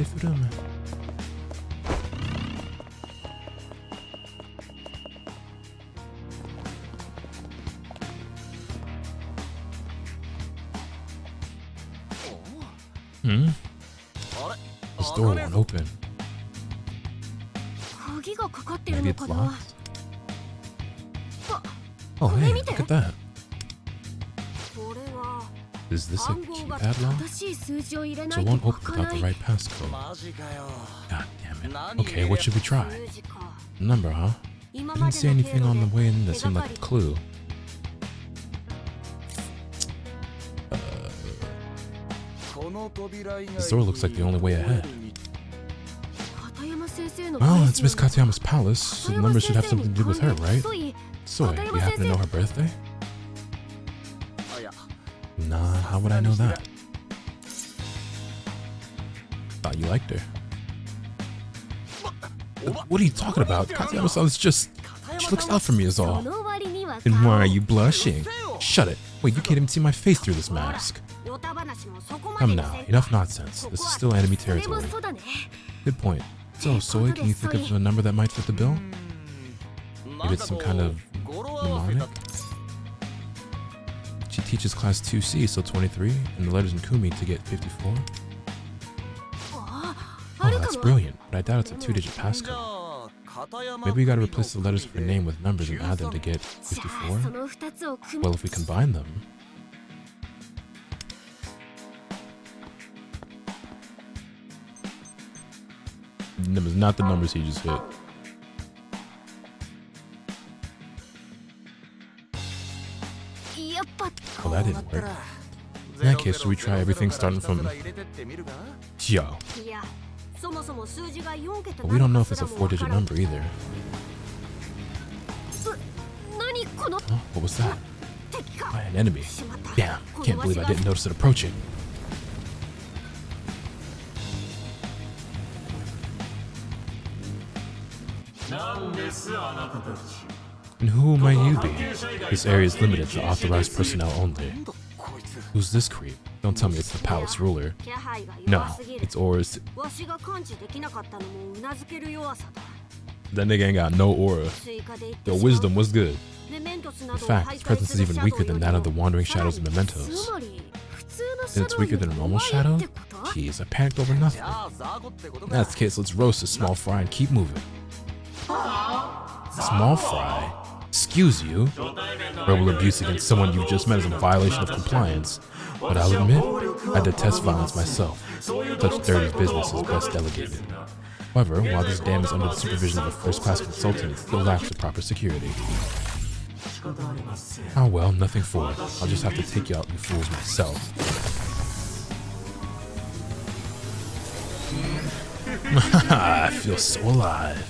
Defurume. This door won't open. Maybe it's locked. Oh hey, look at that. Is this a keypad lock? So it won't open without the right passcode. God damn it. Okay, what should we try? Number, huh? I didn't see anything on the way in that seemed like a clue. This door looks like the only way ahead. Oh, it's Miss Katayama's palace, so the numbers should have something to do with her, right? Soy, do you happen to know her birthday? Nah, how would I know that? Thought you liked her. What are you talking about? Katayama-san is just... She looks out for me is all. Then why are you blushing? Shut it. Wait, you can't even see my face through this mask. Come now, enough nonsense. This is still enemy territory. Good point. So, Soy, can you think of a number that might fit the bill? Maybe it's some kind of mnemonic? She teaches class 2C, so 23, and the letters in Kumi to get 54. Oh, that's brilliant, but I doubt it's a 2-digit passcode. Maybe we gotta replace the letters of her name with numbers and add them to get 54? Well, if we combine them... Numbers, not the numbers he just hit. Oh, that didn't work. In that case, should we try everything starting from... Yo. But we don't know if it's a 4-digit number either. Huh? What was that? An enemy. Damn, can't believe I didn't notice it approaching. And who might you be? This area is limited to authorized personnel only. Who's this creep? Don't tell me it's the palace ruler. No, it's Aura's... That nigga ain't got no aura. Yo, wisdom was good. In fact, its presence is even weaker than that of the wandering shadows and mementos. And it's weaker than a normal shadow? Jeez, I panicked over nothing. In that case, let's roast this small fry and keep moving. Small fry? Excuse you? Verbal abuse against someone you just met is a violation of compliance. But I'll admit, I detest violence myself. Such dirty business is best delegated. However, while this dam is under the supervision of a first-class consultant, it still lacks the proper security. Oh well, nothing for it. I'll just have to take you out, you fools, myself. I feel so alive.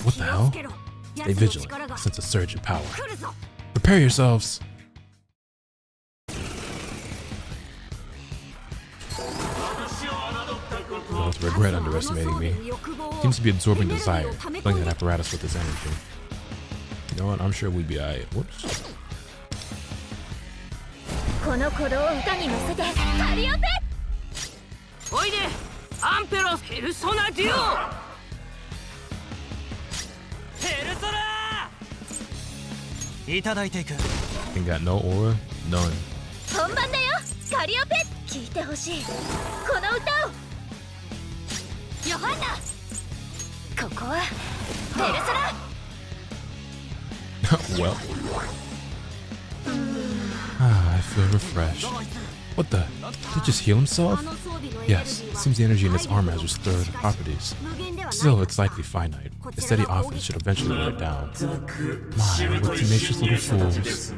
What the hell? Stay vigilant. I sense a surge in power. Prepare yourselves. You must regret underestimating me. Seems to be absorbing desire, filling that apparatus with its energy. You know what? I'm sure we'd be alright. Whoops. Ain't got no aura? None. Well. I feel refreshed. What the? Did he just heal himself? Yes, it seems the energy in his armor has restored properties. Still, it's likely finite. A steady offense should eventually wear it down. My, what tenacious little fools.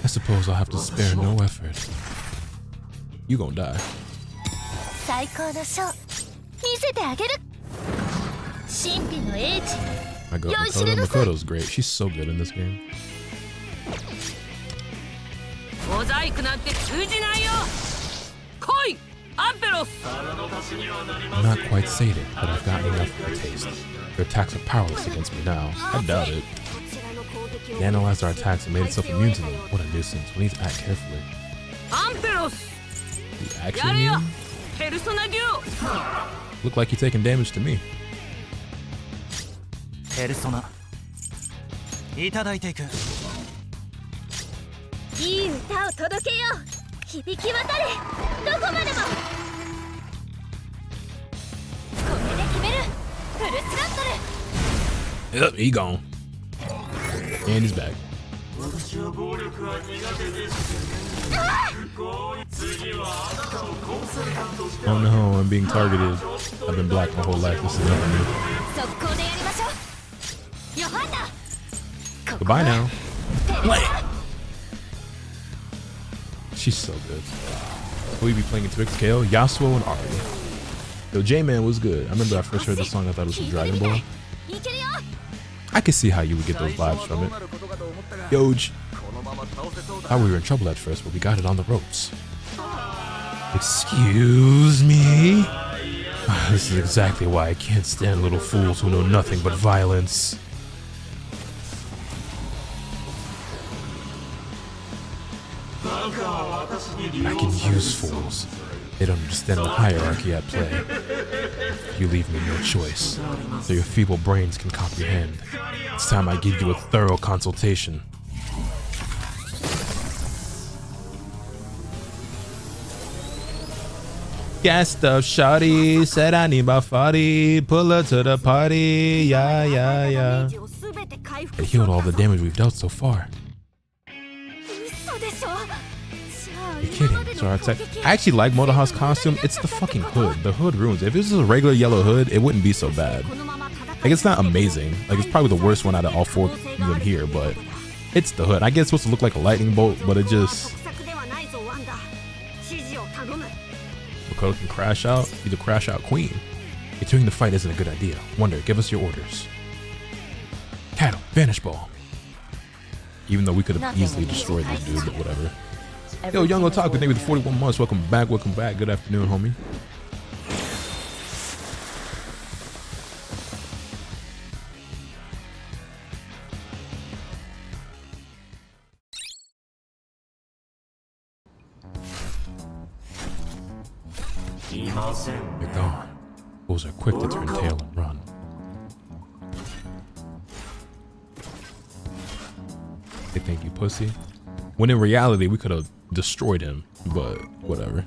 I suppose I'll have to spare no effort. You gon' die. My girl Makoto's great. She's so good in this game. I'm not quite sated, but I've gotten enough of a taste. Their attacks are powerless against me now. I doubt it. They analyzed our attacks and made itself immune to them. What a nuisance. We need to act carefully. You actually mean? Look like you're taking damage to me. Persona. いただいていく。いい歌を届けよう。響き渡れ。どこまでも。これで決める。フルスラットル。 Yep, he gone. And he's back. Oh no, I'm being targeted. I've been black my whole life. This is nothing new. Goodbye now. She's so good. Will we be playing into KO, Yasuo, and Ari? Yo, J-Man was good. I remember I first heard this song, I thought it was from Dragon Ball. I could see how you would get those vibes from it. Yoj. Thought we were in trouble at first, but we got it on the ropes. Excuse me? This is exactly why I can't stand little fools who know nothing but violence. I can use fools. They don't understand the hierarchy at play. You leave me no choice, so your feeble brains can comprehend. It's time I give you a thorough consultation. Gassed up shawty, said I need my 40, pull her to the party, yeah, yeah, yeah. It healed all the damage we've dealt so far. You're kidding. So I actually like Motoha's costume. It's the fucking hood. The hood ruins it. If it was a regular yellow hood, it wouldn't be so bad. Like, it's not amazing. Like, it's probably the worst one out of all four of them here, but it's the hood. I guess it's supposed to look like a lightning bolt, but it just... Makoto can crash out. Either crash out Queen. Continuing the fight isn't a good idea. Wonder, give us your orders. Cattle, vanish ball. Even though we could have easily destroyed this dude, but whatever. Yo, Young Otaku, thank you for the 41 months. Welcome back, welcome back. Good afternoon, homie. You're gone. Fools are quick to turn tail and run. They think you pussy. When in reality, we could have destroyed him, but whatever.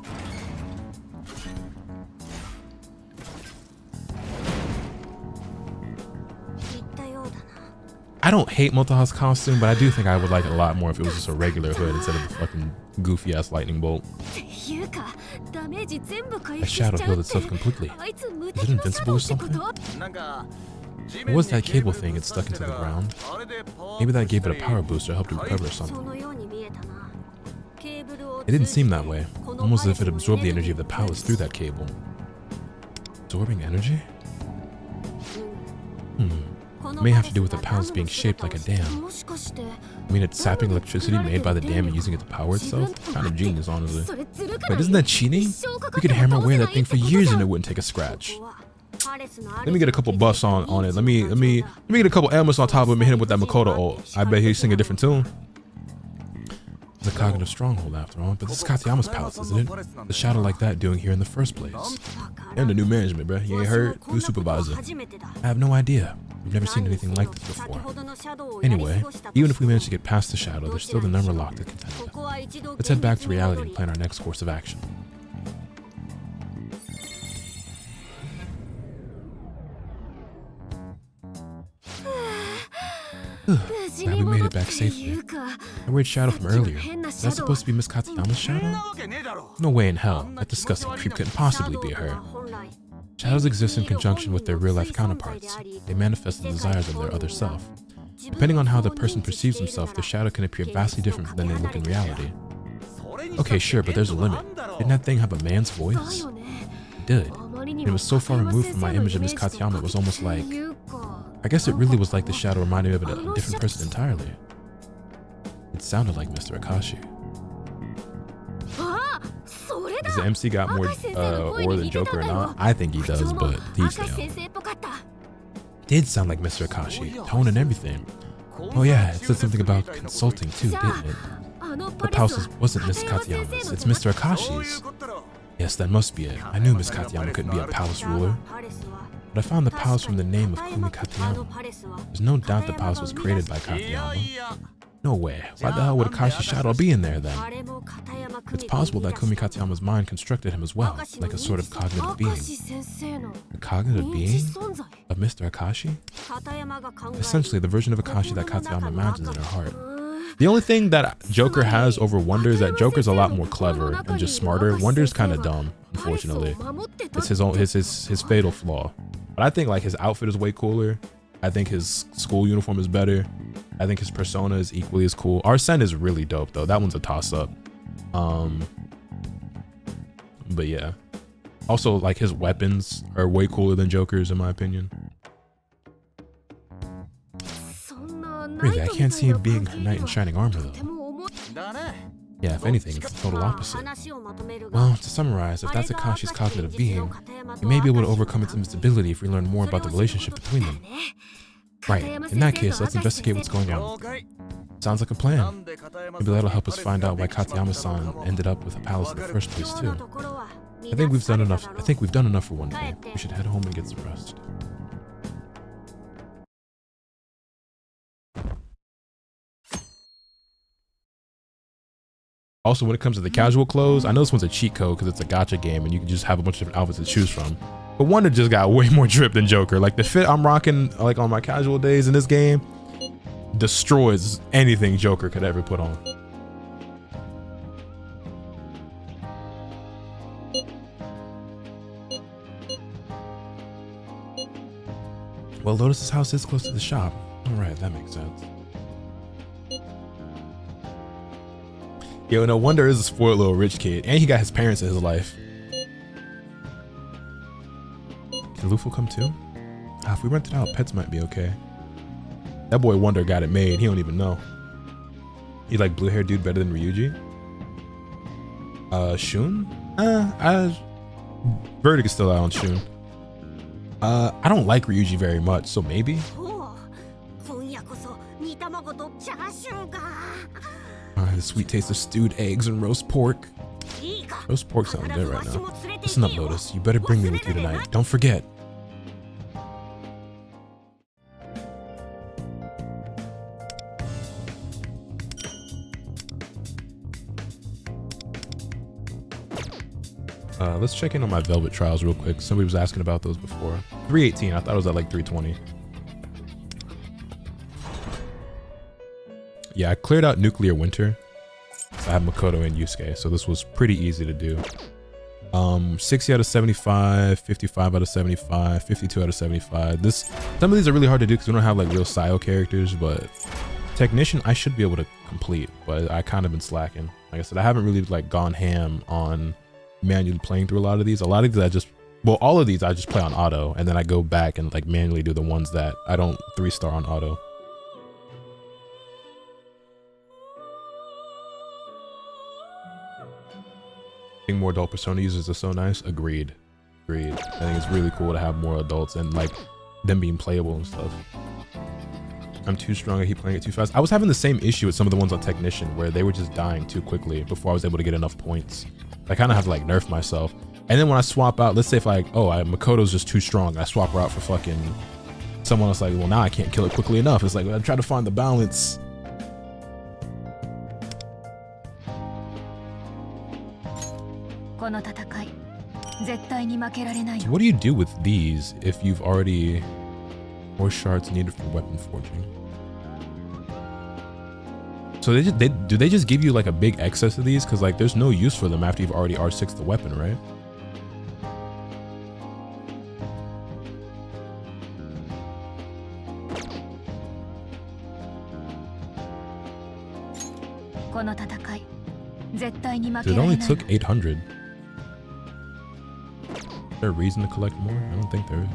I don't hate Motoha's costume, but I do think I would like it a lot more if it was just a regular hood instead of the fucking goofy ass lightning bolt. That shadow healed itself completely. Is it invincible or something? What was that cable thing it stuck into the ground? Maybe that gave it a power boost or helped it recover or something. It didn't seem that way, almost as if it absorbed the energy of the palace through that cable. Absorbing energy? It may have to do with the palace being shaped like a dam. I mean, it's sapping electricity made by the dam and using it to power itself? Kind of genius, honestly. Wait, isn't that cheating? We could hammer away that thing for years and it wouldn't take a scratch. Let me get a couple buffs on it. Let me get a couple ailments on top of him and hit him with that Makoto ult. I bet he'll sing a different tune. It's a cognitive stronghold after all, but this is Katayama's palace, isn't it? The shadow like that doing here in the first place. And the new management, bruh. You ain't heard? New supervisor. I have no idea. We've never seen anything like this before. Anyway, even if we manage to get past the shadow, there's still the number lock to contend with. Let's head back to reality and plan our next course of action. Glad we made it back safely. That weird shadow from earlier, is that supposed to be Miss Katayama's shadow? No way in hell, that disgusting creep couldn't possibly be her. Shadows exist in conjunction with their real-life counterparts. They manifest the desires of their other self. Depending on how the person perceives himself, the shadow can appear vastly different than they look in reality. Okay, sure, but there's a limit. Didn't that thing have a man's voice? It did. And it was so far removed from my image of Miss Katayama, it was almost like... I guess it really was like the shadow reminded me of a different person entirely. It sounded like Mr. Akashi. Does the MC got more aura than Joker or not? I think he does, but he's down. Did sound like Mr. Akashi, tone and everything. Oh yeah, it said something about consulting too, didn't it? The palace wasn't Miss Katayama's, it's Mr. Akashi's. Yes, that must be it. I knew Miss Katayama couldn't be a palace ruler. But I found the palace from the name of Kumi Katayama. There's no doubt the palace was created by Katayama. No way. Why the hell would Akashi's shadow be in there then? It's possible that Kumi Katayama's mind constructed him as well, like a sort of cognitive being. A cognitive being? Of Mr. Akashi? Essentially, the version of Akashi that Katayama imagines in her heart. The only thing that Joker has over Wonder is that Joker's a lot more clever and just smarter. Wonder's kind of dumb, unfortunately. It's his fatal flaw. But I think like his outfit is way cooler. I think his school uniform is better. I think his persona is equally as cool. Arsene is really dope though. That one's a toss-up. But yeah. Also, like his weapons are way cooler than Joker's in my opinion. Really, I can't see him being a knight in shining armor though. Yeah, if anything, it's the total opposite. Well, to summarize, if that's Akashi's cognitive being, he may be able to overcome its instability if we learn more about the relationship between them. Right, in that case, let's investigate what's going on. Sounds like a plan. Maybe that'll help us find out why Katayama-san ended up with a palace in the first place too. I think we've done enough for one day. We should head home and get some rest. Also, when it comes to the casual clothes, I know this one's a cheat code because it's a gacha game and you can just have a bunch of different outfits to choose from. But Wonder just got way more drip than Joker. Like the fit I'm rocking like on my casual days in this game destroys anything Joker could ever put on. Well, Lotus's house is close to the shop. All right, that makes sense. Yo, no wonder is a spoiled little rich kid, and he got his parents in his life. Can Luffy come too? If we rent it out, pets might be okay. That boy Wonder got it made. He don't even know. You like blue hair dude better than Ryuji? Shun? Verdict is still out on Shun. I don't like Ryuji very much, so maybe. The sweet taste of stewed eggs and roast pork. Roast pork sounds good right now. Listen up, Lotus. You better bring me with you tonight. Don't forget. Let's check in on my Velvet Trials real quick. Somebody was asking about those before. 318. I thought it was at like 320. Yeah, I cleared out Nuclear Winter. So I have Makoto and Yusuke, so this was pretty easy to do. 60 out of 75, 55 out of 75, 52 out of 75. Some of these are really hard to do because we don't have like real Sayo characters, but Technician I should be able to complete, but I kind of been slacking. Like I said, I haven't really like gone ham on manually playing through a lot of these. All of these I just play on auto, and then I go back and like manually do the ones that I don't 3-star on auto. More adult Persona users are so nice. Agreed. I think it's really cool to have more adults and like them being playable and stuff. I'm too strong. I keep playing it too fast. I was having the same issue with some of the ones on Technician where they were just dying too quickly before I was able to get enough points. I kind of have to like nerf myself. And then when I swap out, let's say if like, Makoto's just too strong, I swap her out for fucking someone else. Like, well, now I can't kill it quickly enough. It's like I try to find the balance. So what do you do with these if you've already more shards needed for weapon forging? So do they just give you like a big excess of these? Because like there's no use for them after you've already R6'd the weapon, right? Dude, it only took 800. Is there a reason to collect more? I don't think there is.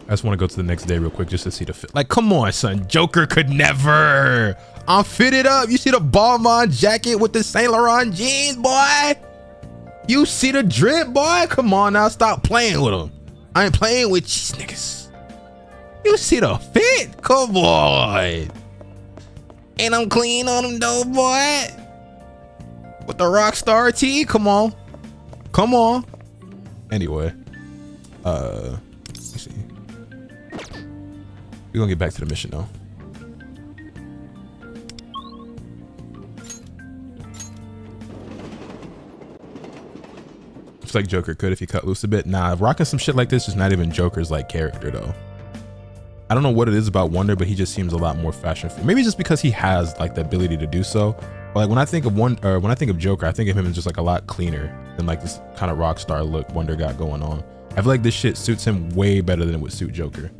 I just want to go to the next day real quick just to see the fit. Like, come on, son. Joker could never. I'm fitted up. You see the Balmain jacket with the Saint Laurent jeans, boy? You see the drip, boy? Come on now. Stop playing with him. I ain't playing with these niggas. You see the fit? Come on. Ain't I'm clean on him though, boy. With the Rockstar tee? Come on. Come on. Anyway. Let's see. We're gonna get back to the mission though. It's like Joker could if he cut loose a bit. Nah, rocking some shit like this is not even Joker's like character though. I don't know what it is about Wonder, but he just seems a lot more fashion free. Maybe just because he has like the ability to do so. But like when I think of when I think of Joker, I think of him as just like a lot cleaner than like this kind of rock star look Wonder got going on. I feel like this shit suits him way better than it would suit Joker.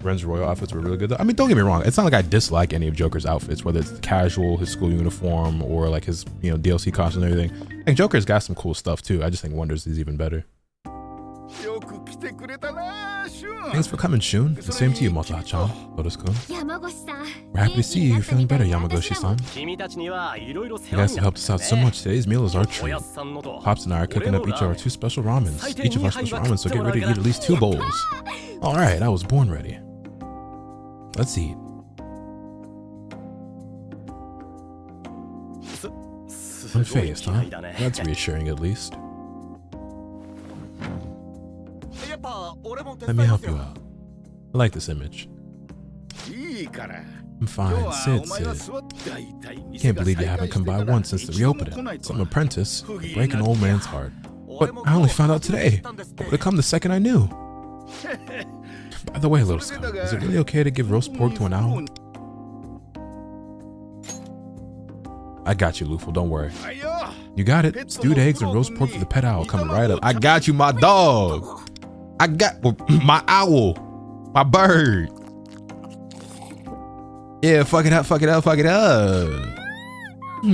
Ren's royal outfits were really good though. I mean, don't get me wrong. It's not like I dislike any of Joker's outfits, whether it's casual, his school uniform, or like his, you know, DLC costume and everything. I think Joker's got some cool stuff too. I just think Wonder's is even better. Thanks for coming, Shun. The same to you, Mota-chan. Lotus-kun. We're happy to see you. You're feeling better, Yamagoshi-san. You guys have helped us out so much. Today's meal is our treat. Pops and I are cooking up each of our 2 special ramens. Each of our special ramen, so get ready to eat at least 2 bowls. All right, I was born ready. Let's eat. Unfazed, huh? That's reassuring at least. Let me help you out. I like this image. I'm fine. Sit. Can't believe you haven't come by once since the reopening. Some apprentice could break an old man's heart. But I only found out today. I would have come the second I knew. By the way, Lotus, is it really okay to give roast pork to an owl? I got you, Lufel. Don't worry. You got it. Stewed eggs and roast pork for the pet owl coming right up. I got you, my dog. I got my owl, my bird. Yeah, fuck it up.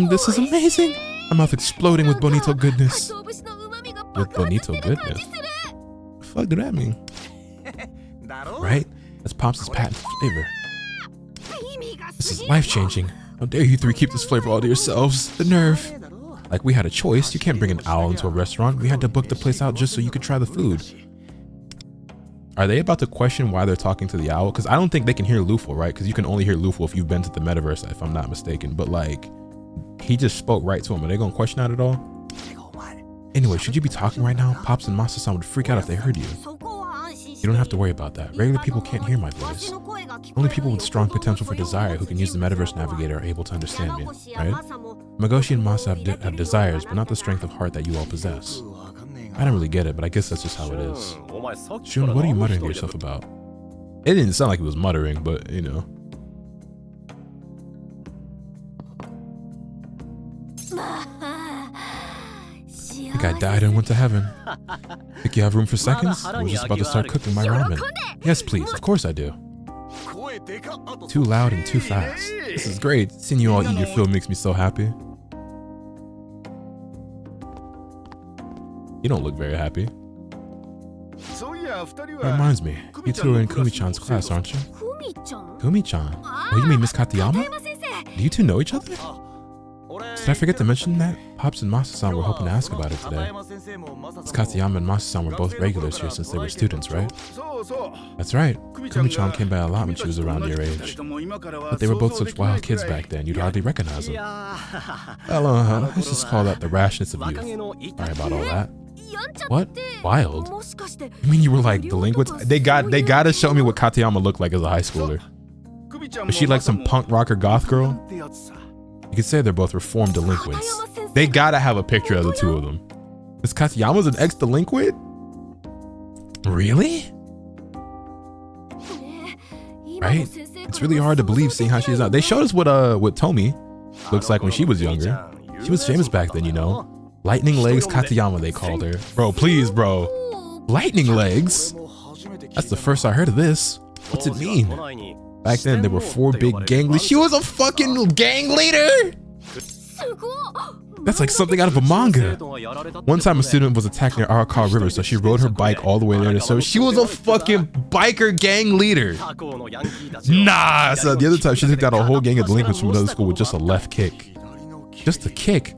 This is amazing. My mouth exploding with bonito goodness. With bonito goodness? What the fuck do that mean? Right? That's Pops' patent flavor. This is life-changing. How dare you 3 keep this flavor all to yourselves? The nerve. Like we had a choice. You can't bring an owl into a restaurant. We had to book the place out just so you could try the food. Are they about to question why they're talking to the owl? Because I don't think they can hear Lufel, right? Because you can only hear Lufel if you've been to the metaverse, if I'm not mistaken. But like, he just spoke right to him. Are they going to question that at all? Anyway, should you be talking right now? Pops and Masa-san would freak out if they heard you. You don't have to worry about that. Regular people can't hear my voice. Only people with strong potential for desire who can use the Metaverse Navigator are able to understand me, right? Magoshi and Masa have desires, but not the strength of heart that you all possess. I don't really get it, but I guess that's just how it is. Shun, what are you muttering to yourself about? It didn't sound like he was muttering, but you know. I think I died and went to heaven. Think you have room for seconds? I was just about to start cooking my ramen. Yes, please. Of course I do. Too loud and too fast. This is great. Seeing you all eat your fill makes me so happy. You don't look very happy. That reminds me, you two are in Kumi-chan's class, aren't you? Kumi-chan? Oh, you mean Miss Katayama? Do you two know each other? Did I forget to mention that? Pops and Masa-san were hoping to ask about it today. Miss Katayama and Masa-san were both regulars here since they were students, right? That's right. Kumi-chan came by a lot when she was around your age. But they were both such wild kids back then, you'd hardly recognize them. Well, let's just call that the rashness of youth. Sorry about all that. What? Wild? You mean you were like delinquents? They gotta show me what Katayama looked like as a high schooler. Was she like some punk rocker goth girl? You could say they're both reformed delinquents. They gotta have a picture of the two of them. Is Katayama's an ex-delinquent? Really? Right? It's really hard to believe seeing how she is now. They showed us what Tomi looks like when she was younger. She was famous back then, you know. Lightning Legs Katayama, they called her. Bro, please, bro. Lightning Legs? That's the first I heard of this. What's it mean? Back then, there were 4 big gang leaders. She was a fucking gang leader? That's like something out of a manga. One time, a student was attacked near Arakawa River, so she rode her bike all the way there. So she was a fucking biker gang leader. Nah. So the other time, she took out a whole gang of delinquents from another school with just a left kick. Just a kick.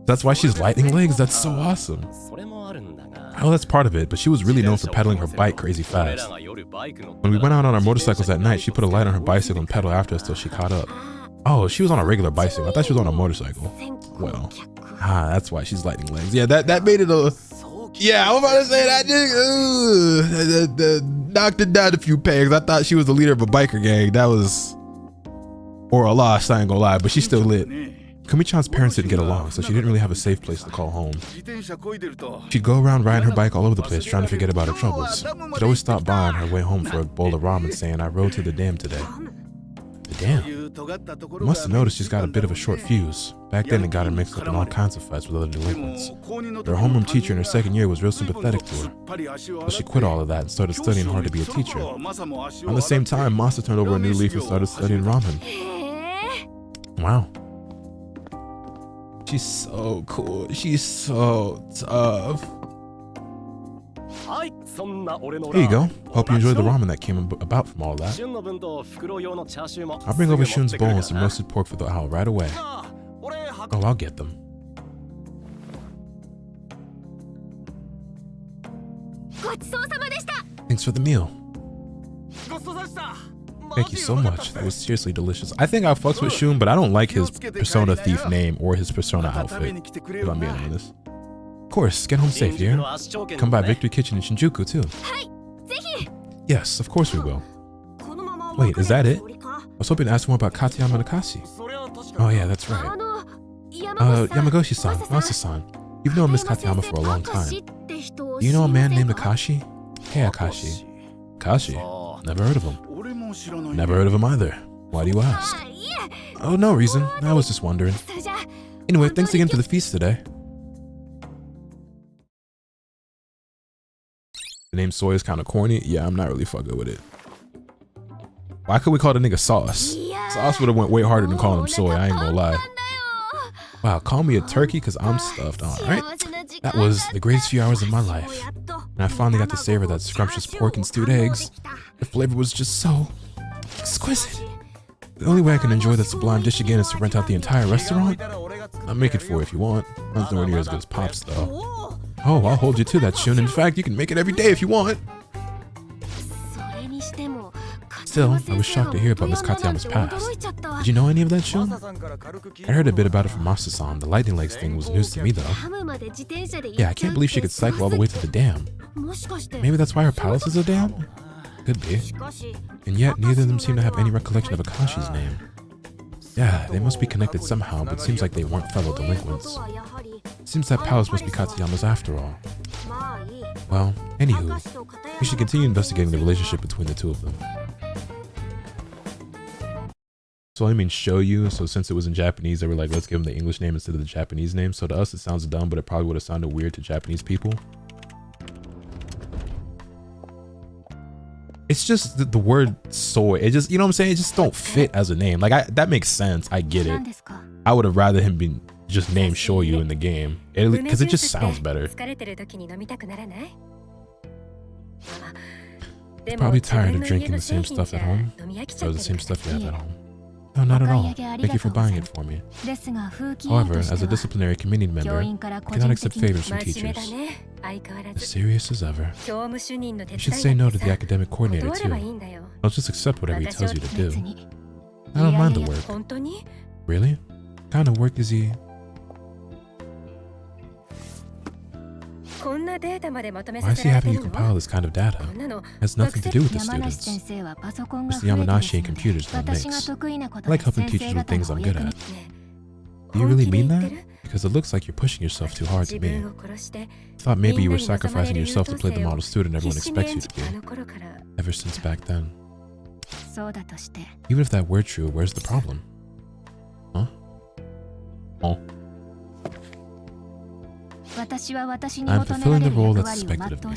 That's why she's lightning legs? That's so awesome. Oh, that's part of it, but she was really known for pedaling her bike crazy fast. When we went out on our motorcycles at night, she put a light on her bicycle and pedaled after us till she caught up. Oh, she was on a regular bicycle. I thought she was on a motorcycle. Well, that's why she's lightning legs. Yeah, that made it a... Yeah, I was about to say that just knocked it down a few pegs. I thought she was the leader of a biker gang. That was... Or a loss, I ain't gonna lie, but she's still lit. Kumi-chan's parents didn't get along, so she didn't really have a safe place to call home. She'd go around riding her bike all over the place trying to forget about her troubles. She'd always stop by on her way home for a bowl of ramen saying, "I rode to the dam today." The dam? You must have noticed she's got a bit of a short fuse. Back then it got her mixed up in all kinds of fights with other delinquents. Her homeroom teacher in her second year was real sympathetic to her. But she quit all of that and started studying hard to be a teacher. Around the same time, Masa turned over a new leaf and started studying ramen. Wow. She's so cool. She's so tough. Here you go. Hope you enjoyed the ramen that came about from all that. I'll bring over Shun's bowl and some roasted pork for the owl right away. Oh, I'll get them. Thanks for the meal. Thank you so much. That was seriously delicious. I think I fucks with Shun, but I don't like his Persona Thief name or his Persona outfit, if I'm being honest. Of course, get home safe, yeah? Come by Victory Kitchen in Shinjuku, too. Yes, of course we will. Wait, is that it? I was hoping to ask more about Katayama and Akashi. Oh yeah, that's right. Yamagoshi-san, Masa-san. You've known Miss Katayama for a long time. Do you know a man named Akashi? Hey, Akashi. Akashi? Never heard of him. Never heard of him either. Why do you ask? Oh, no reason. I was just wondering. Anyway, thanks again for the feast today. The name Soy is kind of corny. Yeah, I'm not really fucking with it. Why could we call the nigga Sauce? Sauce would have went way harder than calling him Soy. I ain't gonna lie. Wow, call me a turkey because I'm stuffed. All right. That was the greatest few hours of my life. And I finally got to savor that scrumptious pork and stewed eggs. The flavor was just so exquisite. The only way I can enjoy that sublime dish again is to rent out the entire restaurant. I'll make it for you if you want. Mine's nowhere near as good as Pop's though. Oh, I'll hold you to that, Shun. In fact, you can make it every day if you want. Still, I was shocked to hear about Miss Katayama's past. Did you know any of that, Shun? I heard a bit about it from Masa-san. The lightning legs thing was news to me though. Yeah, I can't believe she could cycle all the way to the dam. Maybe that's why her palace is a dam? Could be. And yet, neither of them seem to have any recollection of Akashi's name. Yeah, they must be connected somehow, but seems like they weren't fellow delinquents. Seems that palace must be Katayama's after all. Well, anywho, we should continue investigating the relationship between the two of them. So I mean show you, so since it was in Japanese, they were like, let's give him the English name instead of the Japanese name. So to us, it sounds dumb, but it probably would have sounded weird to Japanese people. It's just the word soy. It just, you know what I'm saying? It just don't fit as a name. Like that makes sense. I get it. I would have rather him be just named Shoyu in the game. Because it just sounds better. You're probably tired of drinking the same stuff at home. Or the same stuff you have at home. No, not at all. Thank you for buying it for me. However, as a disciplinary committee member, I cannot accept favors from teachers. As serious as ever. You should say no to the academic coordinator too. I'll just accept whatever he tells you to do. I don't mind the work. Really? What kind of work is he? Why is he having you compile this kind of data? It has nothing to do with the students. Mr. Yamanashi and computers don't mix. I like helping teachers with things I'm good at. Do you really mean that? Because it looks like you're pushing yourself too hard to me. I thought maybe you were sacrificing yourself to play the model student everyone expects you to be. Ever since back then. Even if that were true, where's the problem? Huh? Oh. I'm fulfilling the role that's expected of me.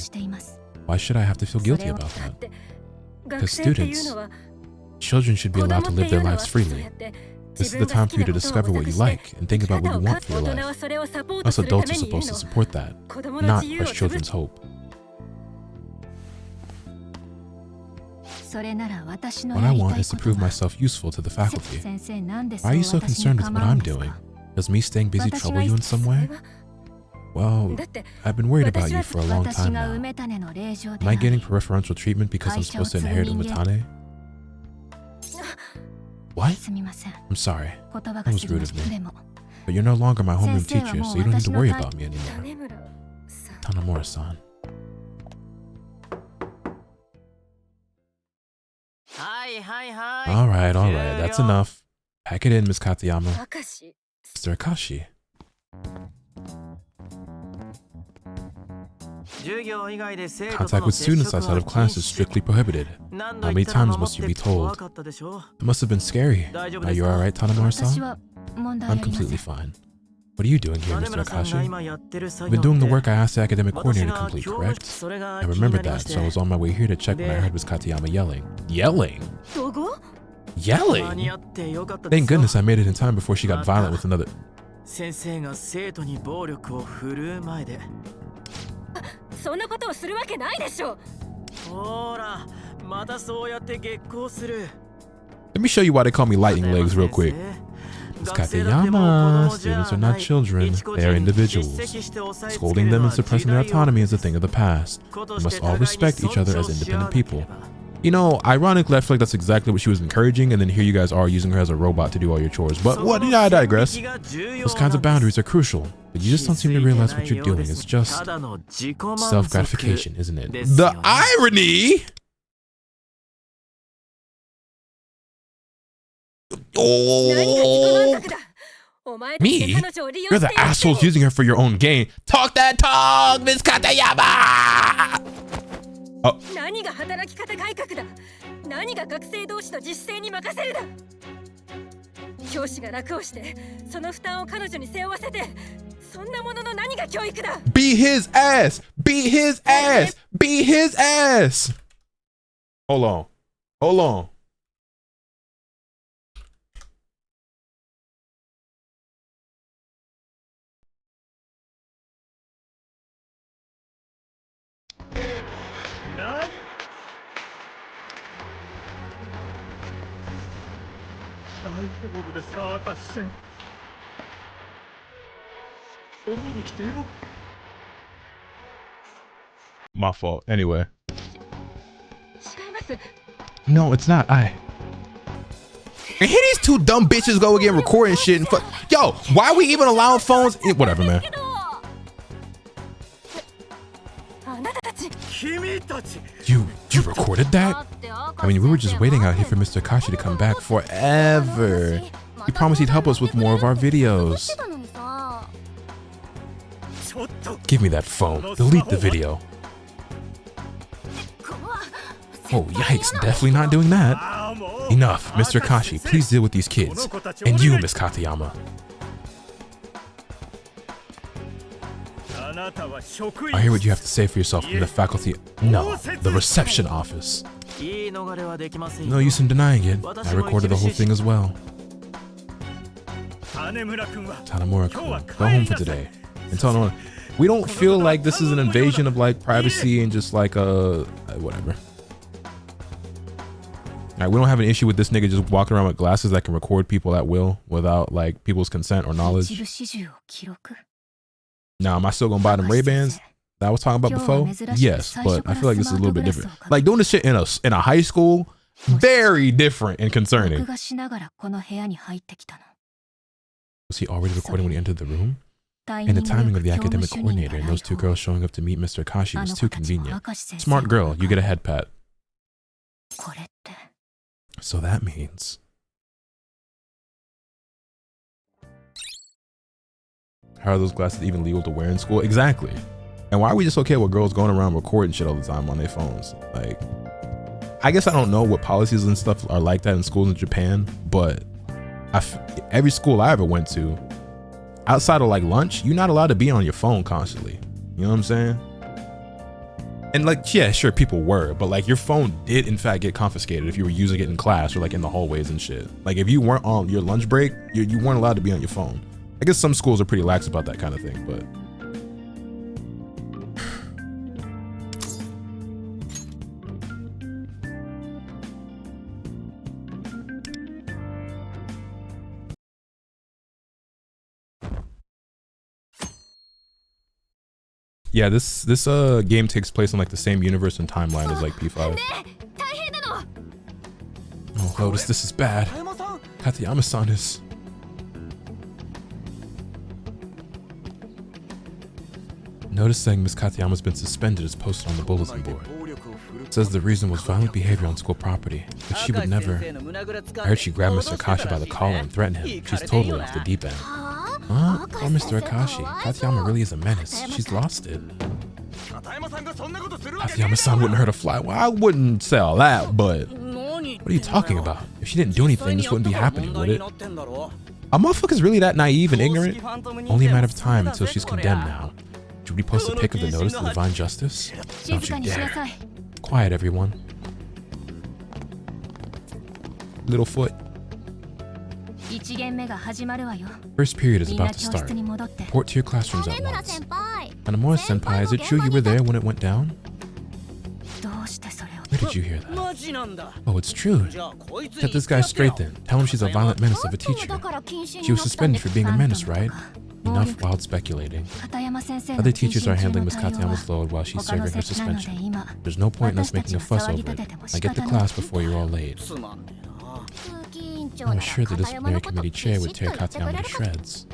Why should I have to feel guilty about that? Because students, children should be allowed to live their lives freely. This is the time for you to discover what you like and think about what you want for your life. Us adults are supposed to support that, not crush children's hope. What I want is to prove myself useful to the faculty. Why are you so concerned with what I'm doing? Does me staying busy trouble you in some way? Well, I've been worried about you for a long time now. Am I getting preferential treatment because I'm supposed to inherit Umatane? What? I'm sorry. That was rude of me. But you're no longer my homeroom teacher, so you don't need to worry about me anymore. Tanamura-san. Alright, that's enough. Pack it in, Miss Katayama. Mr. Akashi. Contact with students outside of class is strictly prohibited. How many times must you be told? It must have been scary. Are you alright, Tanamura-san? I'm completely fine. What are you doing here, Mr. Akashi? You've been doing the work I asked the academic coordinator to complete, correct? I remembered that, so I was on my way here to check when I heard Miss Katayama yelling. Yelling? Yelling? Thank goodness I made it in time before she got violent with another... Let me show you why they call me lightning legs real quick. Miss Katayama, students are not children, they are individuals. Scolding them and suppressing their autonomy is a thing of the past. We must all respect each other as independent people. You know, ironically, I feel like that's exactly what she was encouraging, and then here you guys are using her as a robot to do all your chores. But what? Yeah, I digress. Those kinds of boundaries are crucial, but you just don't seem to realize what you're doing is just self-gratification, isn't it? The irony! Oh, me? You're the assholes using her for your own gain. Talk that talk, Miss Katayama! Oh. Be his ass! Be his ass! Be his ass! Hold on. Hold on. My fault. Anyway. No, it's not. And here these two dumb bitches go again recording shit and yo, why are we even allowing phones? Whatever, man. You recorded that? I mean, we were just waiting out here for Mr. Akashi to come back forever. He promised he'd help us with more of our videos. Give me that phone. Delete the video. Oh, yikes. Definitely not doing that. Enough. Mr. Akashi, please deal with these kids. And you, Miss Katayama. I hear what you have to say for yourself from the faculty. No, the reception office. No use in denying it. I recorded the whole thing as well. Tanamura-kun, go home for today. And tell no one, we don't feel like this is an invasion of like privacy and just like whatever. Alright, we don't have an issue with this nigga just walking around with glasses that can record people at will without like people's consent or knowledge. Now, am I still gonna buy them Ray-Bans that I was talking about before? Yes, but I feel like this is a little bit different. Like doing this shit in a high school, very different and concerning. Was he already recording when he entered the room? And the timing of the academic coordinator and those two girls showing up to meet Mr. Akashi was too convenient. Smart girl, you get a head pat. So that means... How are those glasses even legal to wear in school? Exactly. And why are we just okay with girls going around recording shit all the time on their phones? Like, I guess I don't know what policies and stuff are like that in schools in Japan, but every school I ever went to, outside of like lunch, you're not allowed to be on your phone constantly. You know what I'm saying? And like, yeah, sure, people were, but like your phone did in fact get confiscated if you were using it in class or like in the hallways and shit. Like if you weren't on your lunch break, you weren't allowed to be on your phone. I guess some schools are pretty lax about that kind of thing, but Yeah, this game takes place in like the same universe and timeline as like P5. Oh, Lotus, this is bad. Katayama-san is... Notice saying Miss Katayama's been suspended is posted on the bulletin board. It says the reason was violent behavior on school property, but she would never... I heard she grabbed Mr. Akashi by the collar and threatened him. She's totally off the deep end. Huh? Poor Mr. Akashi. Katayama really is a menace. She's lost it. Katayama-san wouldn't hurt a fly. Well, I wouldn't say all that, but... What are you talking about? If she didn't do anything, this wouldn't be happening, would it? Are motherfuckers really that naive and ignorant? Only a matter of time until she's condemned now. Should we post a pic of the notice to Divine Justice? Don't you dare. Quiet, everyone. Littlefoot. First period is about to start. Report to your classrooms at once. Hanamura-senpai, is it true you were there when it went down? Where did you hear that? Oh, it's true. Set this guy straight then. Tell him she's a violent menace of a teacher. She was suspended for being a menace, right? Enough wild speculating. Other teachers are handling Miss Katayama's load while she's serving her suspension. There's no point in us making a fuss over it. Now get to class before you're all late. I was sure the disciplinary committee chair would tear Katayama to shreds.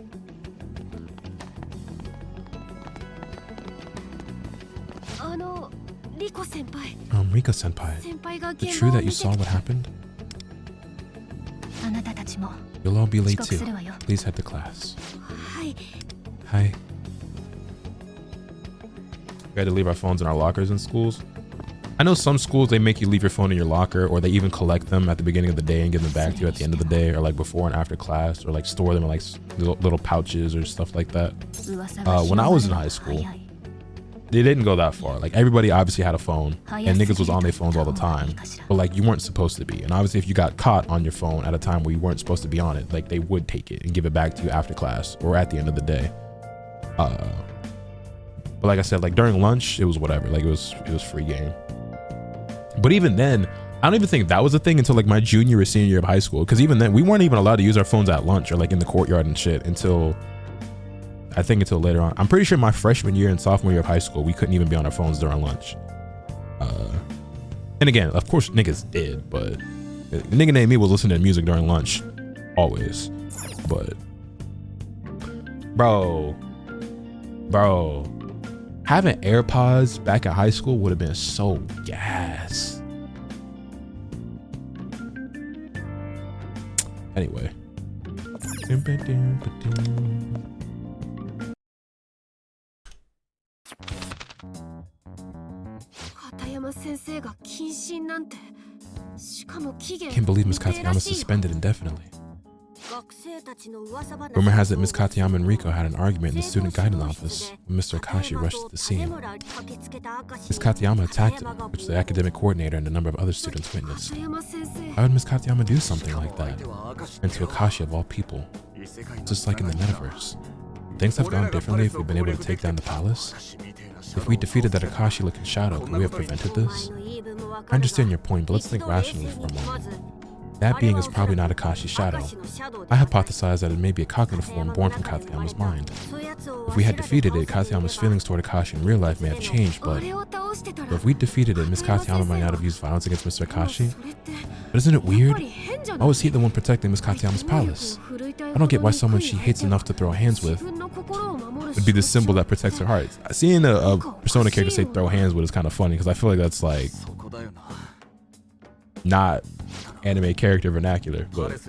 Rika-senpai, is it true that you saw what happened? You'll all be late too. Please head to class. Hi. We had to leave our phones in our lockers in schools. I know some schools, they make you leave your phone in your locker, or they even collect them at the beginning of the day and give them back to you at the end of the day, or like before and after class, or like store them in like little pouches or stuff like that. When I was in high school, they didn't go that far. Like everybody obviously had a phone and niggas was on their phones all the time, but like you weren't supposed to be. And obviously if you got caught on your phone at a time where you weren't supposed to be on it, like they would take it and give it back to you after class or at the end of the day. But like I said, like during lunch, it was whatever. Like it was free game. But even then, I don't even think that was a thing until like my junior or senior year of high school. Cause even then we weren't even allowed to use our phones at lunch or like in the courtyard and shit until later on. I'm pretty sure my freshman year and sophomore year of high school, we couldn't even be on our phones during lunch. And again, of course niggas did, but a nigga named me was listening to music during lunch always. But bro, having AirPods back at high school would have been so gas. Anyway. Can't believe Miss Katayama suspended indefinitely. Rumor has it Miss Katayama and Riko had an argument in the student guidance office when Mr. Akashi rushed to the scene. Miss Katayama attacked him, which the academic coordinator and a number of other students witnessed. Why would Miss Katayama do something like that? And to Akashi of all people. Just like in the metaverse. Things have gone differently if we've been able to take down the palace. If we defeated that Akashi-looking shadow, could we have prevented this? I understand your point, but let's think rationally for a moment. That being is probably not Akashi's shadow. I hypothesize that it may be a cognitive form born from Katayama's mind. If we had defeated it, Katayama's feelings toward Akashi in real life may have changed, but if we defeated it, Miss Katayama might not have used violence against Mr. Akashi. But isn't it weird? Why was he the one protecting Miss Katayama's palace? I don't get why someone she hates enough to throw hands with would be the symbol that protects her heart. Seeing a Persona character say throw hands with is kind of funny, because I feel like that's like not anime character vernacular, but if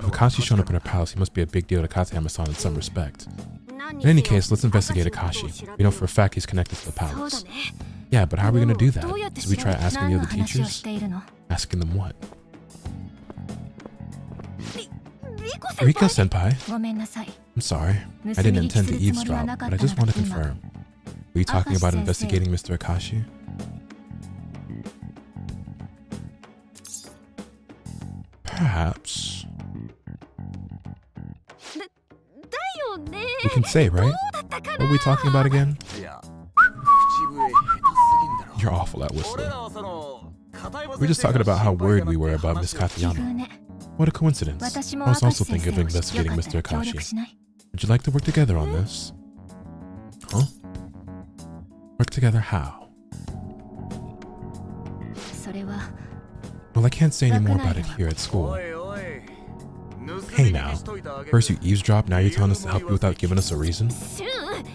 Akashi's shown up in her palace, he must be a big deal to Katayama-san in some respect. In any case, let's investigate Akashi. We know for a fact he's connected to the palace. Yeah, but how are we going to do that? Should we try asking the other teachers? Asking them what? Rika-senpai? I'm sorry. I didn't intend to eavesdrop, but I just want to confirm. Were you talking about investigating Mr. Akashi? Perhaps. We can say, right? What were we talking about again? You're awful at whistling. We're just talking about how worried we were about Miss Katayama. What a coincidence. I was also thinking of investigating Mr. Akashi. Would you like to work together on this? Huh? Work together how? Well, I can't say any more about it here at school. Hey now. First you eavesdrop, now you're telling us to help you without giving us a reason?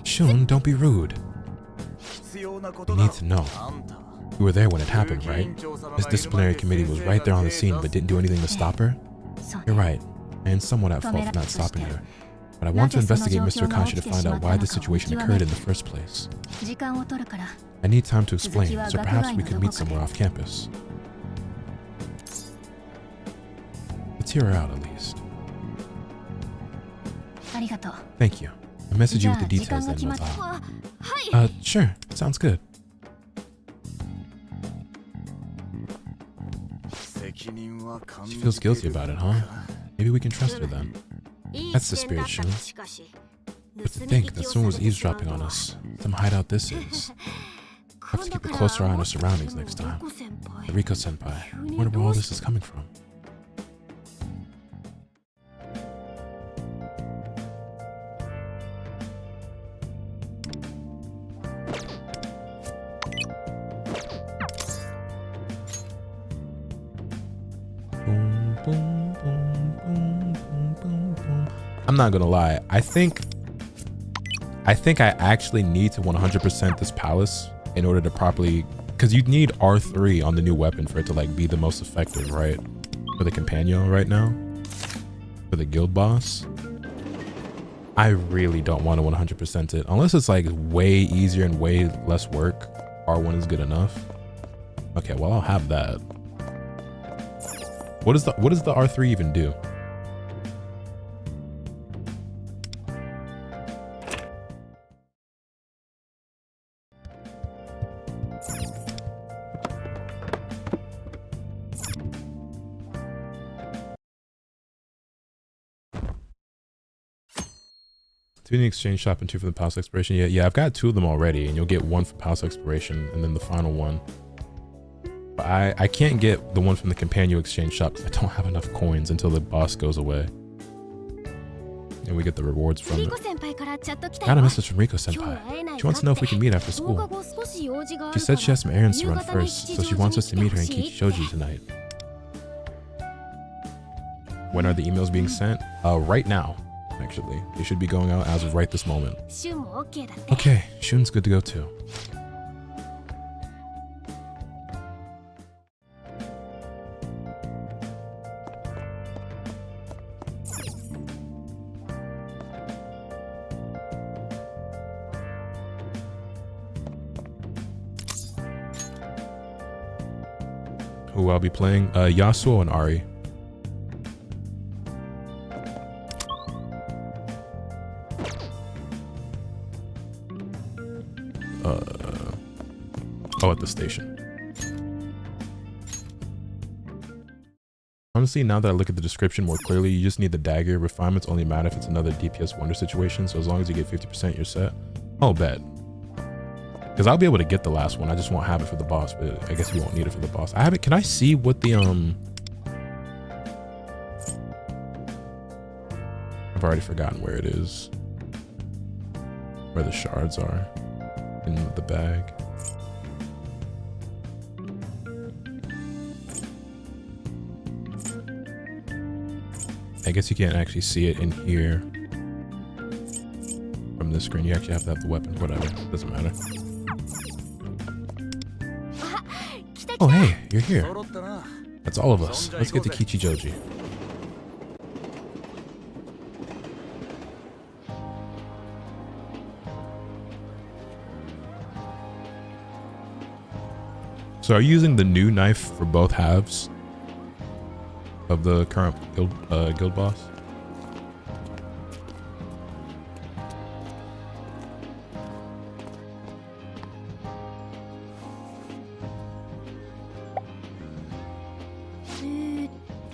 Shun, don't be rude. You need to know. You were there when it happened, right? This disciplinary committee was right there on the scene but didn't do anything to stop her? You're right. I am somewhat at fault for not stopping her. But I want to investigate Mr. Akashi to find out why the situation occurred in the first place. I need time to explain, so perhaps we could meet somewhere off campus. Let's hear her out at least. Thank you. I'll message you with the details then, Mata. Sure. Sounds good. She feels guilty about it, huh? Maybe we can trust her then. That's the spirit, Shun. But to think that someone was eavesdropping on us, some hideout this is. I have to keep a closer eye on our surroundings next time. Riko-senpai, I wonder where all this is coming from. I'm not gonna lie. I think I actually need to 100% this palace in order to properly, because you need R3 on the new weapon for it to like be the most effective, right? For the companion right now, for the guild boss. I really don't want to 100% it unless it's like way easier and way less work. R1 is good enough. Okay, well I'll have that. What does the R3 even do? Two in the exchange shop and 2 for the palace exploration. Yeah, I've got 2 of them already, and you'll get 1 for palace exploration and then the final one. But I can't get the one from the companion exchange shop because I don't have enough coins until the boss goes away. And we get the rewards from it. Got a message from Riko-senpai. She wants to know if we can meet after school. She said she has some errands to run first, so she wants us to meet her in Kichijoji tonight. When are the emails being sent? Right now. Actually, they should be going out as of right this moment. Okay, Shun's good to go too. Who I'll be playing? Yasuo and Ari. Oh, at the station. Honestly, now that I look at the description more clearly, you just need the dagger. Refinements only matter if it's another DPS wonder situation, so as long as you get 50%, you're set. Oh, bet. Because I'll be able to get the last one. I just won't have it for the boss, but I guess you won't need it for the boss. I have it. Can I see what the I've already forgotten where it is. Where the shards are in the bag. I guess you can't actually see it in here from this screen. You actually have to have the weapon. Whatever, doesn't matter. Oh hey, you're here. That's all of us. Let's get to Kichijoji. So are you using the new knife for both halves of the current guild boss?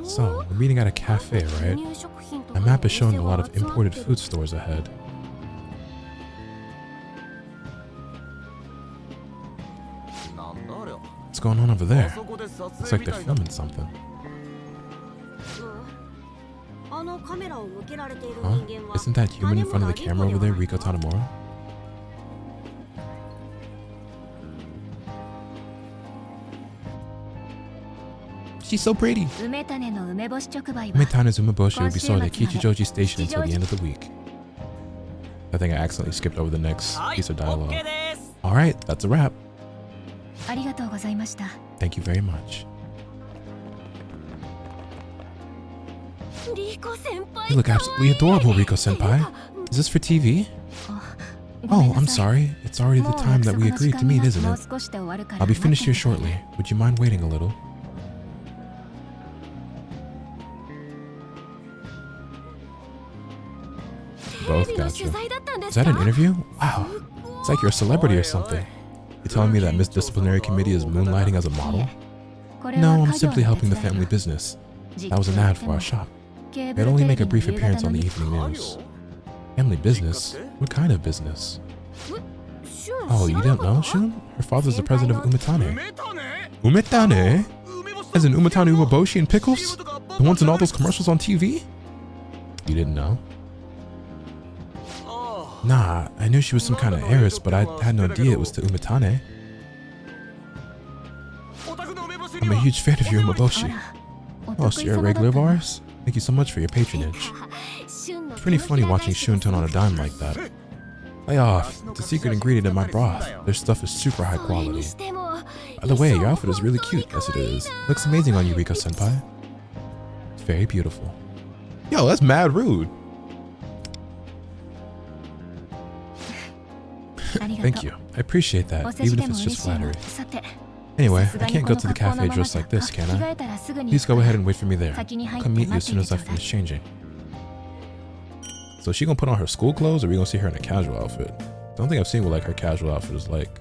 So, we're meeting at a cafe, right? My map is showing a lot of imported food stores ahead. What's going on over there? Looks like they're filming something. Huh? Isn't that human in front of the camera over there, Riko Tanemura? She's so pretty. Umetane's umeboshi will be sold at Kichijoji Station until the end of the week. I think I accidentally skipped over the next piece of dialogue. Alright, that's a wrap. Thank you very much. You look absolutely adorable, Riko-senpai. Is this for TV? Oh, I'm sorry. It's already the time that we agreed to meet, isn't it? I'll be finished here shortly. Would you mind waiting a little? Both gotcha. Is that an interview? Wow. It's like you're a celebrity or something. You're telling me that Miss Disciplinary Committee is moonlighting as a model? No, I'm simply helping the family business. That was an ad for our shop. I'd only make a brief appearance on the evening news. Family business? What kind of business? Oh, you didn't know, Shun? Her father's the president of Umetane. Umetane? As in Umetane Umeboshi and Pickles? The ones in all those commercials on TV? You didn't know? Nah, I knew she was some kind of heiress, but I had no idea it was to Umetane. I'm a huge fan of your Umeboshi. Oh, so you're a regular of ours? Thank you so much for your patronage. It's pretty funny watching Shun turn on a dime like that. Lay off. It's a secret ingredient in my broth. Their stuff is super high quality. By the way, your outfit is really cute. Yes, it is. Looks amazing on you, Riko-senpai. It's very beautiful. Yo, that's mad rude. Thank you. I appreciate that, even if it's just flattery. Anyway, I can't go to the cafe dressed like this, can I? Please go ahead and wait for me there. I'll come meet you as soon as I finish changing. So is she gonna put on her school clothes, or are we gonna see her in a casual outfit? I don't think I've seen what like her casual outfit is like.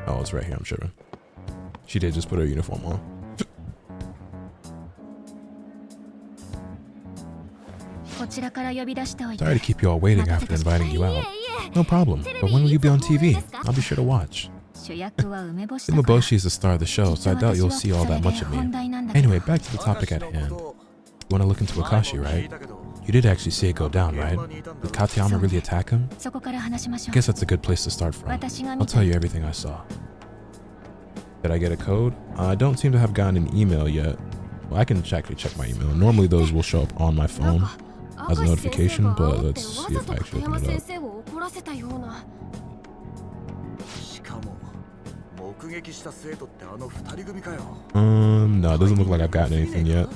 Oh, it's right here, I'm tripping. She did just put her uniform on. Sorry to keep you all waiting after inviting you out. No problem, but when will you be on TV? I'll be sure to watch. Umeboshi is the star of the show, so I doubt you'll see all that much of me. Anyway, back to the topic at hand. You want to look into Akashi, right? You did actually see it go down, right? Did Katayama really attack him? I guess that's a good place to start from. I'll tell you everything I saw. Did I get a code? I don't seem to have gotten an email yet. Well, I can actually check my email. Normally those will show up on my phone as a notification, but let's see if I actually open it up. No, it doesn't look like I've gotten anything yet.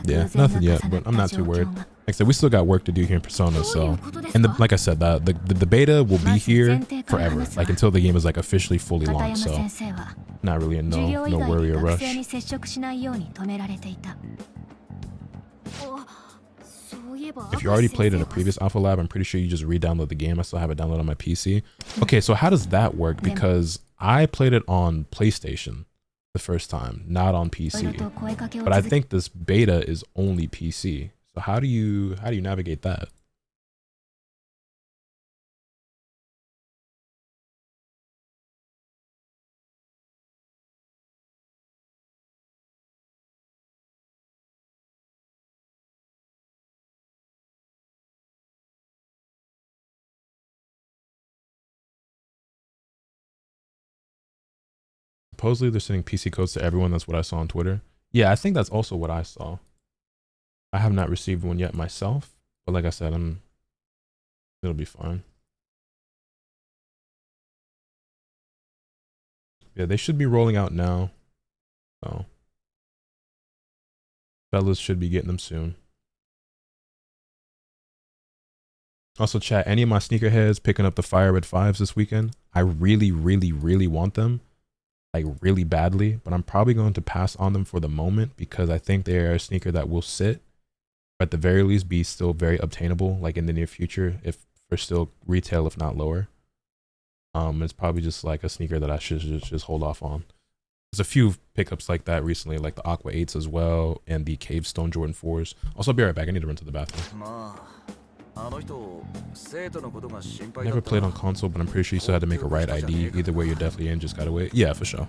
Yeah, nothing yet, but I'm not too worried. Like I said, we still got work to do here in Persona, so... And like I said, the beta will be here forever, like until the game is like officially fully launched, so... Not really no worry or rush. If you already played in a previous Alpha Lab, I'm pretty sure you just re-download the game. I still have it downloaded on my PC. Okay, so how does that work? Because I played it on PlayStation the first time, not on PC. But I think this beta is only PC. So how do you navigate that? Supposedly they're sending PC codes to everyone. That's what I saw on Twitter. Yeah, I think that's also what I saw. I have not received one yet myself, but like I said, it'll be fine. Yeah, they should be rolling out now. So fellas should be getting them soon. Also, chat, any of my sneakerheads picking up the Fire Red 5s this weekend? I really, really, really want them. Like really badly, but I'm probably going to pass on them for the moment because I think they are a sneaker that will sit, but at the very least be still very obtainable like in the near future, if for still retail, if not lower. It's probably just like a sneaker that I should just hold off on. There's a few pickups like that recently, like the Aqua 8s as well, and the Cave Stone Jordan 4s. Also, I'll be right back. I need to run to the bathroom. Never played on console, but I'm pretty sure you still had to make a right ID. Either way, you're definitely in. Just gotta wait. Yeah, for sure.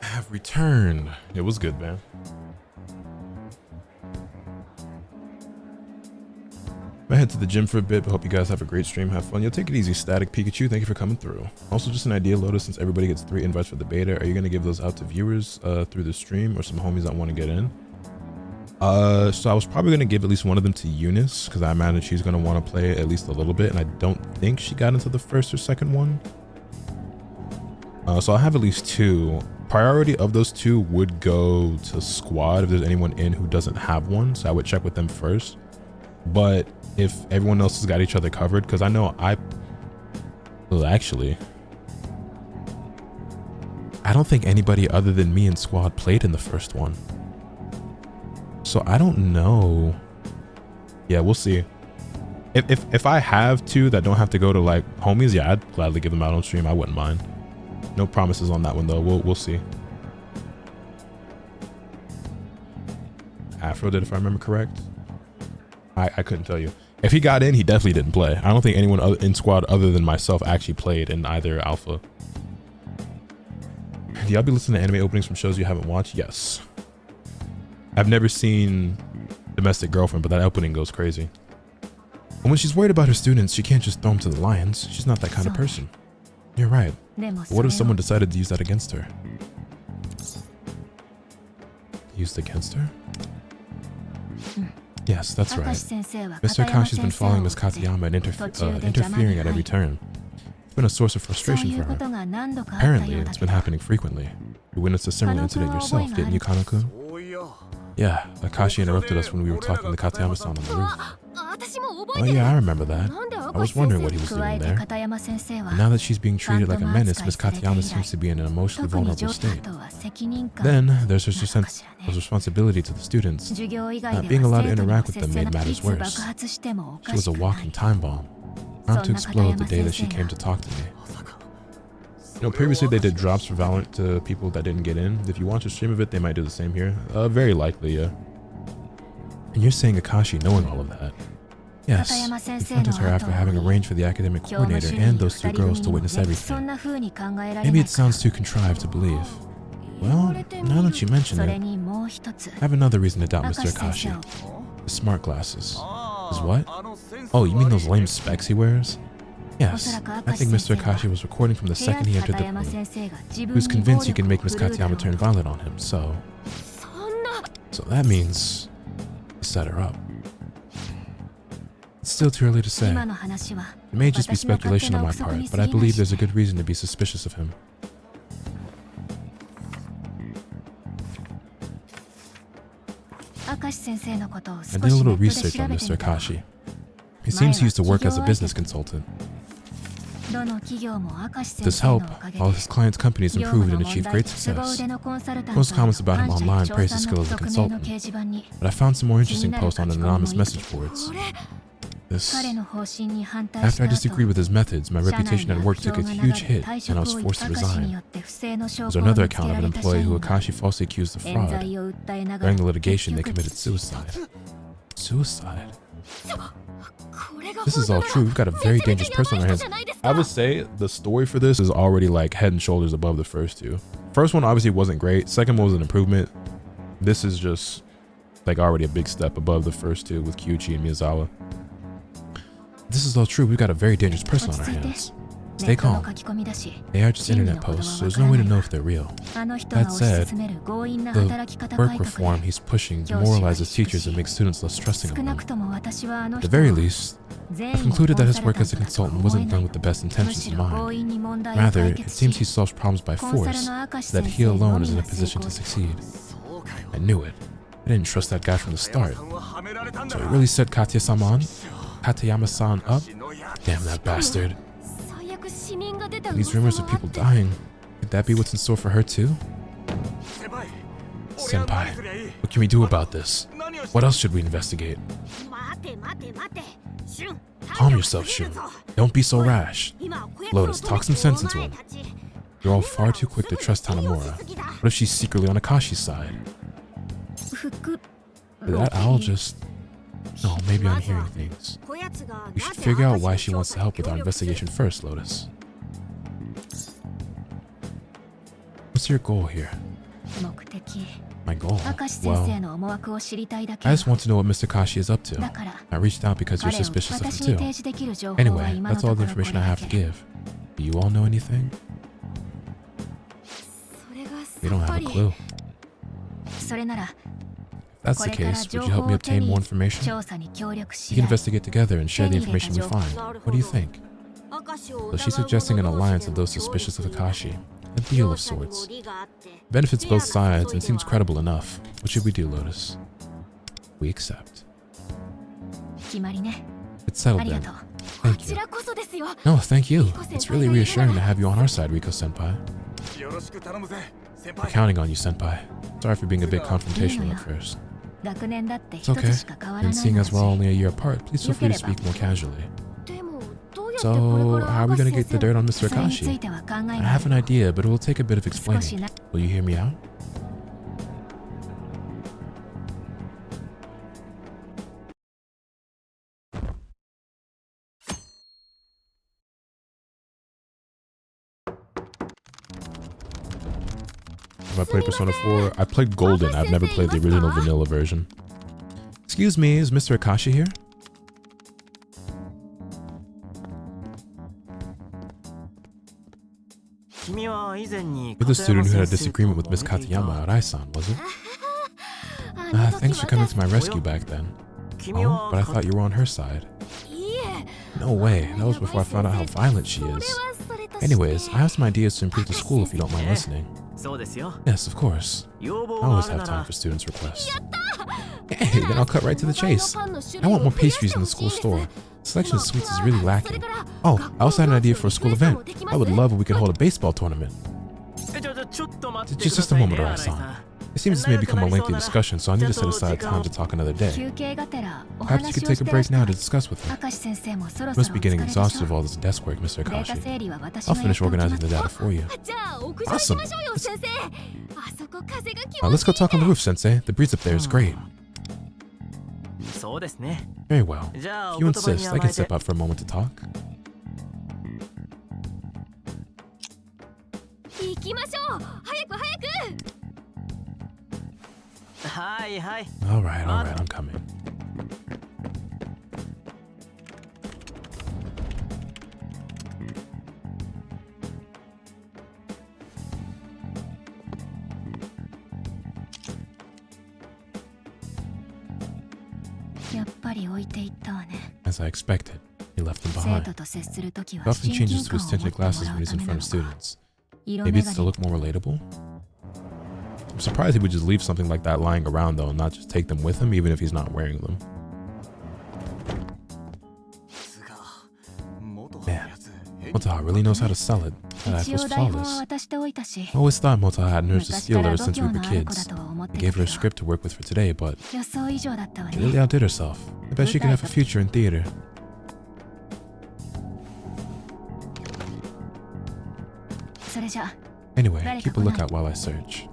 Have returned. It was good, man. I head to the gym for a bit, but hope you guys have a great stream. Have fun. You'll take it easy, Static Pikachu. Thank you for coming through. Also, just an idea, Lotus, since everybody gets 3 invites for the beta, are you going to give those out to viewers through the stream or some homies that want to get in? So I was probably going to give at least one of them to Eunice, because I imagine she's going to want to play at least a little bit, and I don't think she got into the first or second one. So I'll have at least 2. Priority of those 2 would go to squad if there's anyone in who doesn't have one, so I would check with them first. But if everyone else has got each other covered, because I know Well, actually, I don't think anybody other than me and Squad played in the first one. So I don't know. Yeah, we'll see. If I have two that don't have to go to like homies, yeah, I'd gladly give them out on stream. I wouldn't mind. No promises on that one though. We'll see. Afro did, if I remember correct. I couldn't tell you. If he got in, he definitely didn't play. I don't think anyone in Squad other than myself actually played in either alpha. Do y'all be listening to anime openings from shows you haven't watched? Yes. I've never seen Domestic Girlfriend, but that opening goes crazy. And when she's worried about her students, she can't just throw them to the lions. She's not that kind of person. You're right. But what if someone decided to use that against her? Used against her? Yes, that's right. Mr. Akashi's been following Ms. Katayama and interfering at every turn. It's been a source of frustration for her. Apparently, it's been happening frequently. You witnessed a similar incident yourself, didn't you, Kanako? Yeah, Akashi interrupted us when we were talking to Katayama-san on the roof. Oh yeah, I remember that. I was wondering what he was doing there. And now that she's being treated like a menace, Ms. Katayama seems to be in an emotionally vulnerable state. Then, there's her sense of responsibility to the students. Not being allowed to interact with them made matters worse. She was a walking time bomb, bound to explode the day that she came to talk to me. You know, previously they did drops for Valorant to people that didn't get in. If you watch a stream of it, they might do the same here. Very likely, yeah. And you're saying Akashi knowing all of that? Yes, confronted her after having arranged for the academic coordinator and those two girls to witness everything. Maybe it sounds too contrived to believe. Well, now that you mention it, I have another reason to doubt Mr. Akashi. His smart glasses. His what? Oh, you mean those lame specs he wears? Yes, I think Mr. Akashi was recording from the second he entered the room. He was convinced he could make Ms. Katayama turn violent on him, so that means he set her up. It's still too early to say. It may just be speculation on my part, but I believe there's a good reason to be suspicious of him. I did a little research on Mr. Akashi. He seems he used to work as a business consultant. With this help, all his clients' companies improved and achieved great success. Most comments about him online praise his skill as a consultant, but I found some more interesting posts on anonymous message boards. After I disagreed with his methods, my reputation at work took a huge hit and I was forced to resign. There's another account of an employee who Akashi falsely accused of fraud. During the litigation, they committed suicide. Suicide? This is all true. We've got a very dangerous person on our hands. I would say the story for this is already like head and shoulders above the first two. First one obviously wasn't great. Second one was an improvement. This is just like already a big step above the first two with Kyuchi and Miyazawa. This is all true. We've got a very dangerous person on our hands. Stay calm. They are just internet posts, so there's no way to know if they're real. That said, the work reform he's pushing demoralizes teachers and makes students less trusting of him. At the very least, I've concluded that his work as a consultant wasn't done with the best intentions in mind. Rather, it seems he solves problems by force, so that he alone is in a position to succeed. I knew it. I didn't trust that guy from the start. So he really set Katayama-san up? Damn that bastard. These rumors of people dying, could that be what's in store for her too? Senpai, what can we do about this? What else should we investigate? Calm yourself, Shun. Don't be so rash. Lotus, talk some sense into him. You're all far too quick to trust Tanamura. What if she's secretly on Akashi's side? Did that owl just... No, maybe I'm hearing things. We should figure out why she wants to help with our investigation first, Lotus. What's your goal here? My goal? Well, I just want to know what Mr. Akashi is up to. I reached out because you're suspicious of him too. Anyway, that's all the information I have to give. Do you all know anything? We don't have a clue. If that's the case, would you help me obtain more information? We can investigate together and share the information we find. What do you think? So she's suggesting an alliance of those suspicious of Akashi. A deal of sorts. Benefits both sides and seems credible enough. What should we do, Lotus? We accept. It's settled then. Thank you. No, thank you. It's really reassuring to have you on our side, Riko-senpai. We're counting on you, senpai. Sorry for being a bit confrontational at first. It's okay. And seeing as we're all only a year apart, please feel free to speak more casually. So, how are we going to get the dirt on Mr. Akashi? I have an idea, but it will take a bit of explaining. Will you hear me out? Have I played Persona 4? I played Golden. I've never played the original vanilla version. Excuse me, is Mr. Akashi here? You're the student who had a disagreement with Miss Katayama at Aisan, was it? Thanks for coming to my rescue back then. Oh, but I thought you were on her side. No way, that was before I found out how violent she is. Anyways, I have some ideas to improve the school if you don't mind listening. Yes, of course. I always have time for students' requests. Hey, then I'll cut right to the chase. I want more pastries in the school store. The selection of sweets is really lacking. Oh, I also had an idea for a school event. I would love if we could hold a baseball tournament. Just a moment, Arai-san. It seems this may become a lengthy discussion, so I need to set aside time to talk another day. Perhaps you could take a break now to discuss with her. You must be getting exhausted of all this desk work, Mr. Akashi. I'll finish organizing the data for you. Awesome! Let's go talk on the roof, Sensei. The breeze up there is great. Very well. If you insist, I can step out for a moment to talk. Alright, I'm coming. As I expected, he left them behind. He often changes to his tinted glasses when he's in front of students. Maybe it's to look more relatable? I'm surprised he would just leave something like that lying around though and not just take them with him even if he's not wearing them. Man, Motoha really knows how to sell it. That act was flawless. I always thought Motoha had nerves to steal her since we were kids. I gave her a script to work with for today, but she really outdid herself. I bet she could have a future in theater. Anyway, keep a lookout while I search.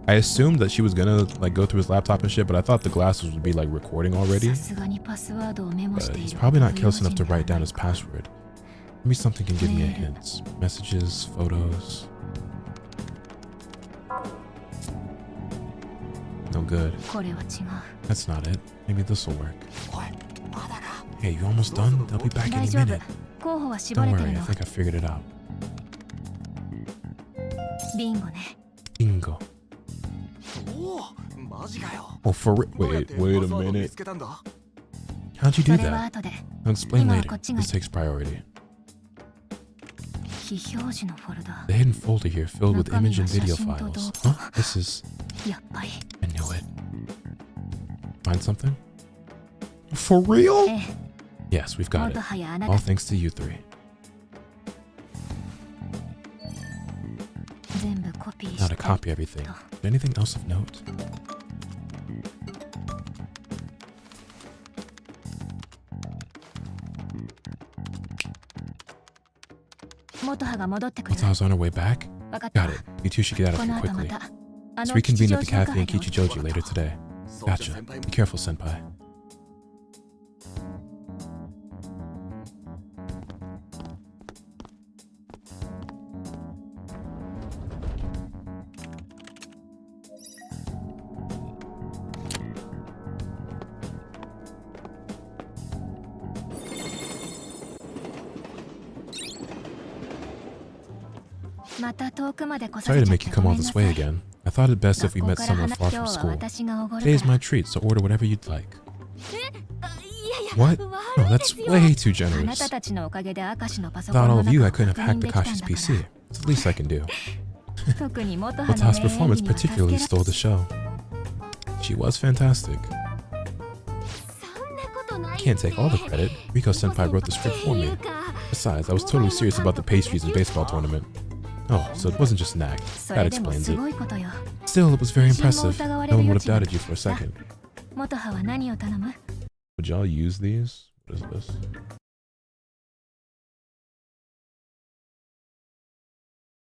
I assumed that she was gonna like go through his laptop and shit, but I thought the glasses would be like recording already. But he's probably not careless enough to write down his password. Maybe something can give me a hint. Messages, photos. No good. That's not it. Maybe this will work. Hey, you almost done? They'll be back any minute. Don't worry, I think I figured it out. Bingo. Oh, for wait a minute. How'd you do that? I'll explain later. This takes priority. The hidden folder here filled with image and video files. Huh? This is... I knew it. Find something? For real? Yes, we've got it. All thanks to you three. Now to copy everything. Anything else of note? Motoha's on her way back? Got it. You two should get out of here quickly. Let's reconvene at the cafe in Kichijoji later today. Gotcha. Be careful, senpai. Sorry to make you come all this way again. I thought it best if we met somewhere far from school. Today is my treat, so order whatever you'd like. What? No, that's way too generous. Without all of you, I couldn't have hacked Akashi's PC. It's the least I can do. Motoha's performance particularly stole the show. She was fantastic. can't take all the credit. Riko-senpai wrote the script for me. Besides, I was totally serious about the pastries and baseball tournament. Oh, so it wasn't just an act. That explains it. Still, it was very impressive. No one would have doubted you for a second. Would y'all use these? What is this?